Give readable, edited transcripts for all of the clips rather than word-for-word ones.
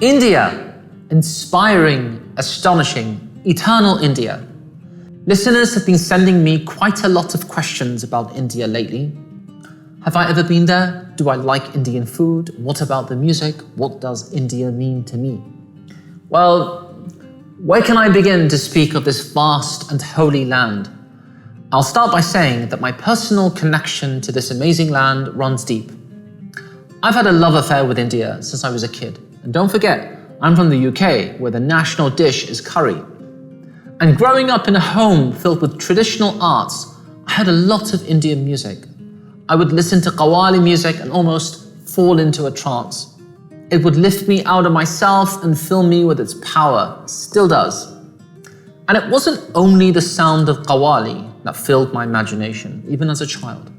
India, inspiring, astonishing, eternal India. Listeners have been sending me quite a lot of questions about India lately. Have I ever been there? Do I like Indian food? What about the music? What does India mean to me? Well, where can I begin to speak of this vast and holy land? I'll start by saying that my personal connection to this amazing land runs deep. I've had a love affair with India since I was a kid. And don't forget, I'm from the UK, where the national dish is curry. And growing up in a home filled with traditional arts, I had a lot of Indian music. I would listen to Qawwali music and almost fall into a trance. It would lift me out of myself and fill me with its power, still does. And it wasn't only the sound of Qawwali that filled my imagination, even as a child.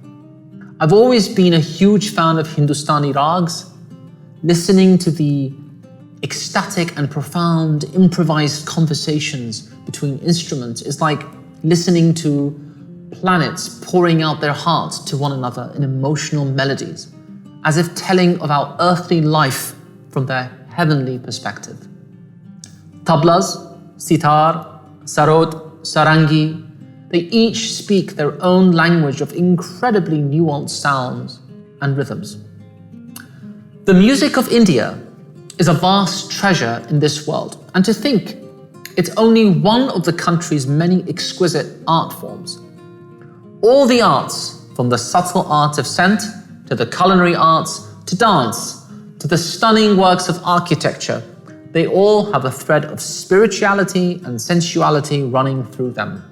I've always been a huge fan of Hindustani rags. Listening to the ecstatic and profound improvised conversations between instruments is like listening to planets pouring out their hearts to one another in emotional melodies, as if telling of our earthly life from their heavenly perspective. Tablas, sitar, sarod, sarangi, they each speak their own language of incredibly nuanced sounds and rhythms. The music of India is a vast treasure in this world, and to think it's only one of the country's many exquisite art forms. All the arts, from the subtle art of scent, to the culinary arts, to dance, to the stunning works of architecture, they all have a thread of spirituality and sensuality running through them.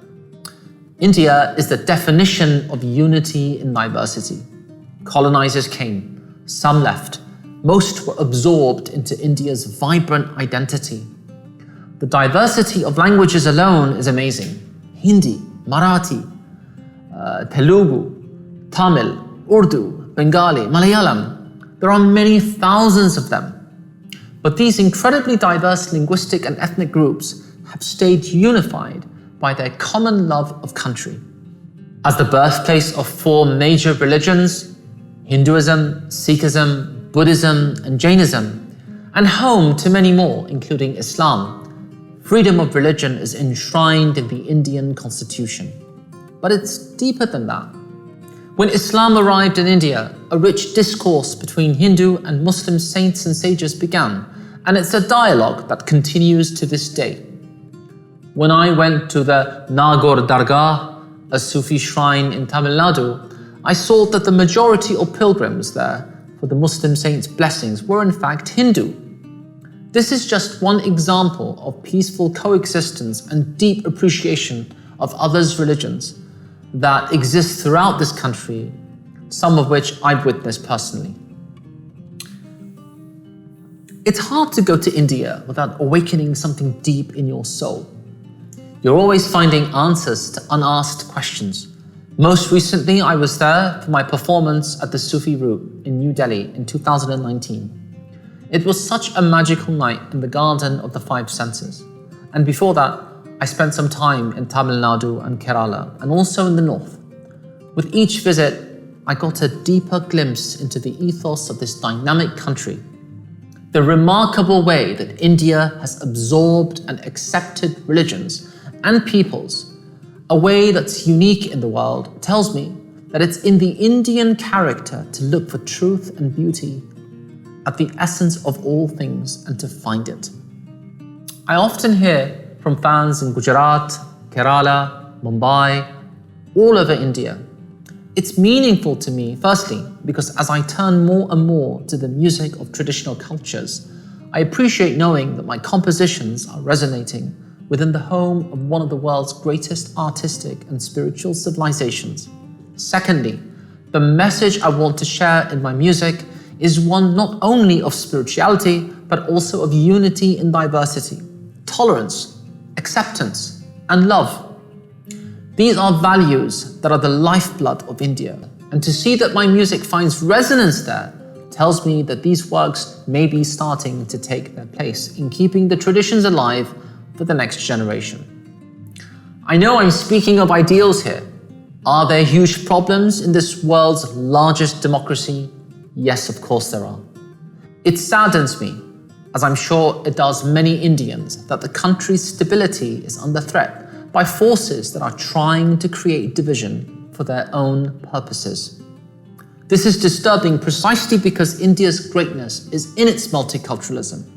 India is the definition of unity in diversity. Colonizers came, some left, most were absorbed into India's vibrant identity. The diversity of languages alone is amazing. Hindi, Marathi, Telugu, Tamil, Urdu, Bengali, Malayalam. There are many thousands of them. But these incredibly diverse linguistic and ethnic groups have stayed unified by their common love of country. As the birthplace of four major religions, Hinduism, Sikhism, Buddhism, and Jainism, and home to many more, including Islam, freedom of religion is enshrined in the Indian constitution. But it's deeper than that. When Islam arrived in India, a rich discourse between Hindu and Muslim saints and sages began, and it's a dialogue that continues to this day. When I went to the Nagaur Dargah, a Sufi shrine in Tamil Nadu, I saw that the majority of pilgrims there for the Muslim saints' blessings were in fact Hindu. This is just one example of peaceful coexistence and deep appreciation of others' religions that exist throughout this country, some of which I've witnessed personally. It's hard to go to India without awakening something deep in your soul. You're always finding answers to unasked questions. Most recently, I was there for my performance at the Sufi Route in New Delhi in 2019. It was such a magical night in the Garden of the Five Senses. And before that, I spent some time in Tamil Nadu and Kerala, and also in the north. With each visit, I got a deeper glimpse into the ethos of this dynamic country. The remarkable way that India has absorbed and accepted religions and peoples, a way that's unique in the world, tells me that it's in the Indian character to look for truth and beauty at the essence of all things and to find it. I often hear from fans in Gujarat, Kerala, Mumbai, all over India. It's meaningful to me, firstly, because as I turn more and more to the music of traditional cultures, I appreciate knowing that my compositions are resonating within the home of one of the world's greatest artistic and spiritual civilizations. Secondly, the message I want to share in my music is one not only of spirituality, but also of unity in diversity, tolerance, acceptance, and love. These are values that are the lifeblood of India, and to see that my music finds resonance there tells me that these works may be starting to take their place in keeping the traditions alive for the next generation. I know I'm speaking of ideals here. Are there huge problems in this world's largest democracy? Yes, of course there are. It saddens me as I'm sure it does many Indians, that the country's stability is under threat by forces that are trying to create division for their own purposes. This is disturbing precisely because India's greatness is in its multiculturalism.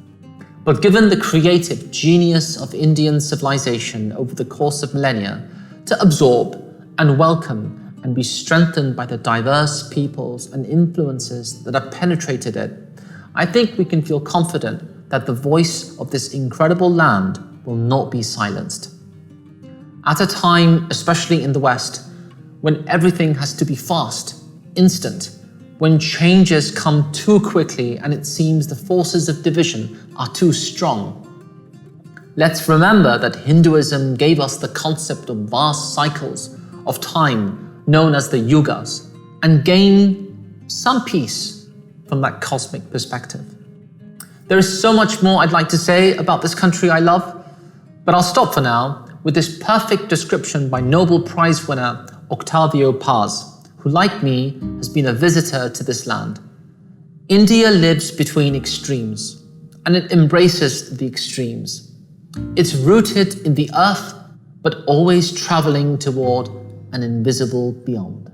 But given the creative genius of Indian civilization over the course of millennia to absorb and welcome and be strengthened by the diverse peoples and influences that have penetrated it, I think we can feel confident that the voice of this incredible land will not be silenced. At a time, especially in the West, when everything has to be fast, instant, when changes come too quickly and it seems the forces of division are too strong, let's remember that Hinduism gave us the concept of vast cycles of time known as the yugas, and gain some peace from that cosmic perspective. There is so much more I'd like to say about this country I love, but I'll stop for now with this perfect description by Nobel Prize winner Octavio Paz, who, like me, has been a visitor to this land. India lives between extremes, and it embraces the extremes. It's rooted in the earth, but always traveling toward an invisible beyond.